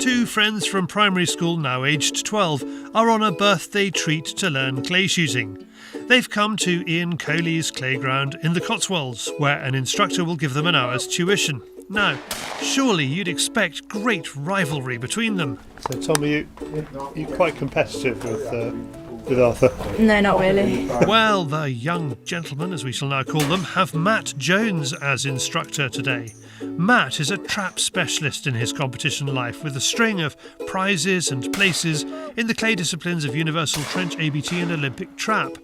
Two friends from primary school, now aged 12, are on a birthday treat to learn clay shooting. They've come to Ian Coley's clayground in the Cotswolds, where an instructor will give them an hour's tuition. Now, surely you'd expect great rivalry between them. So Tom, are you quite competitive with Arthur? No, not really. Well, the young gentlemen, as we shall now call them, have Matt Jones as instructor today. Matt is a trap specialist in his competition life, with a string of prizes and places in the clay disciplines of universal trench, ABT and Olympic trap.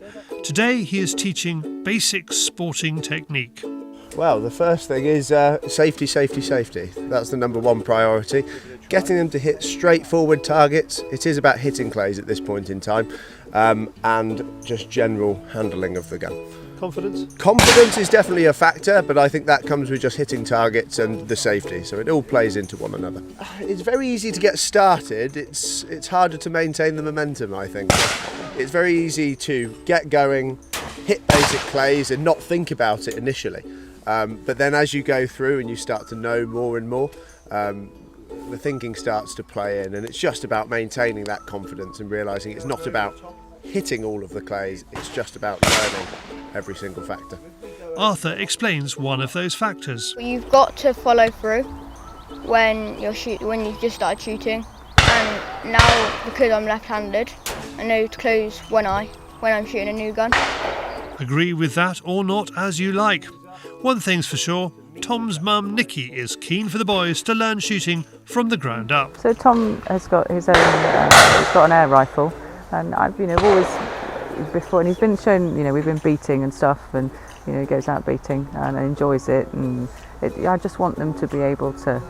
Today he is teaching basic sporting technique. Well, the first thing is safety, safety, safety. That's the number one priority. Getting them to hit straightforward targets. It is about hitting clays at this point in time, and just general handling of the gun. Confidence? Confidence is definitely a factor, but I think that comes with just hitting targets and the safety, so it all plays into one another. It's very easy to get started, it's harder to maintain the momentum, I think. It's very easy to get going, hit basic clays and not think about it initially. But then as you go through and you start to know more and more, the thinking starts to play in, and it's just about maintaining that confidence and realising it's not about hitting all of the clays, it's just about learning every single factor. Arthur explains one of those factors. You've got to follow through when you've just started shooting, and now because I'm left-handed, I know to close one eye when I'm shooting a new gun. Agree with that or not, as you like. One thing's for sure, Tom's mum Nikki is keen for the boys to learn shooting from the ground up. So Tom has got his own, he's got an air rifle, and I've always before, and he's been shown, we've been beating and stuff, and he goes out beating and enjoys it, and I just want them to be able to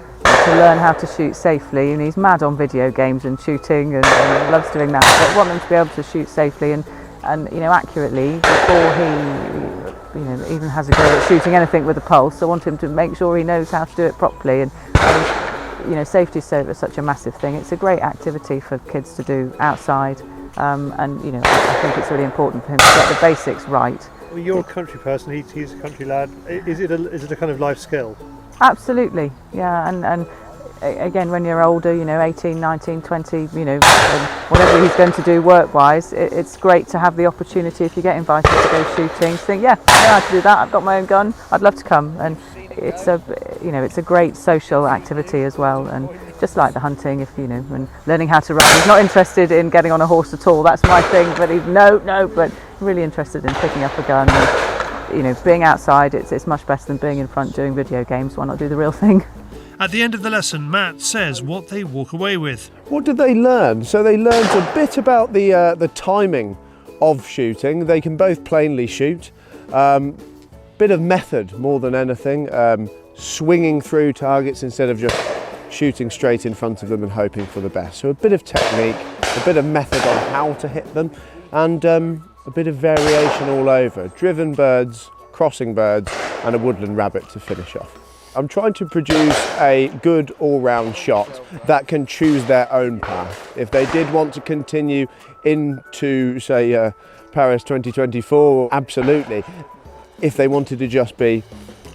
learn how to shoot safely, and he's mad on video games and shooting and loves doing that, but I want them to be able to shoot safely and accurately before he even has a go at shooting anything with a pulse. I want him to make sure he knows how to do it properly, and safety is such a massive thing. It's a great activity for kids to do outside, and I think it's really important for him to get the basics right. Well, you're a country person, he's a country lad. Is it a kind of life skill? Absolutely, yeah, and again, when you're older, 18, 19, 20, whatever he's going to do work-wise, it's great to have the opportunity, if you get invited to go shooting, to think, yeah, I know how to do that, I've got my own gun, I'd love to come. And it's a great social activity as well, and just like the hunting, and learning how to ride. He's not interested in getting on a horse at all, that's my thing, but but really interested in picking up a gun. And, being outside, it's much better than being in front doing video games. Why not do the real thing? At the end of the lesson, Matt says what they walk away with. What did they learn? So they learned a bit about the timing of shooting. They can both plainly shoot. Bit of method more than anything. Swinging through targets instead of just shooting straight in front of them and hoping for the best. So a bit of technique, a bit of method on how to hit them, and a bit of variation all over. Driven birds, crossing birds, and a woodland rabbit to finish off. I'm trying to produce a good all-round shot that can choose their own path. If they did want to continue into, say, Paris 2024, absolutely. If they wanted to just be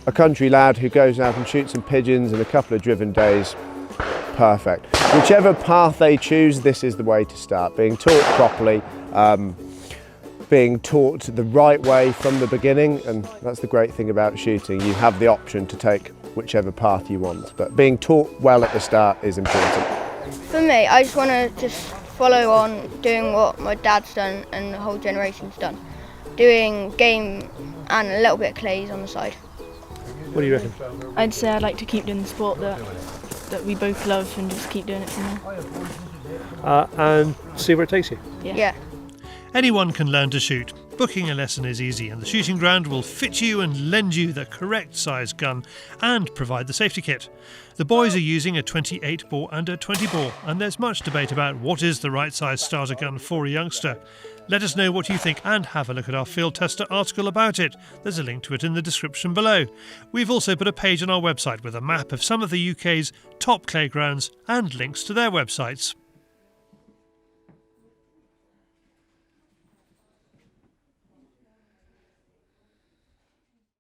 a country lad who goes out and shoots some pigeons in a couple of driven days, perfect. Whichever path they choose, this is the way to start. Being taught properly, being taught the right way from the beginning, and that's the great thing about shooting. You have the option to take whichever path you want, but being taught well at the start is important. For me, I just want to follow on doing what my dad's done and the whole generation's done. Doing game and a little bit of clays on the side. What do you reckon? I'd say I'd like to keep doing the sport that we both love and just keep doing it from there. And see where it takes you? Yeah. Anyone can learn to shoot. Booking a lesson is easy, and the shooting ground will fit you and lend you the correct size gun and provide the safety kit. The boys are using a 28 bore and a 20 bore, and there's much debate about what is the right size starter gun for a youngster. Let us know what you think and have a look at our Field Tester article about it. There's a link to it in the description below. We've also put a page on our website with a map of some of the UK's top playgrounds and links to their websites.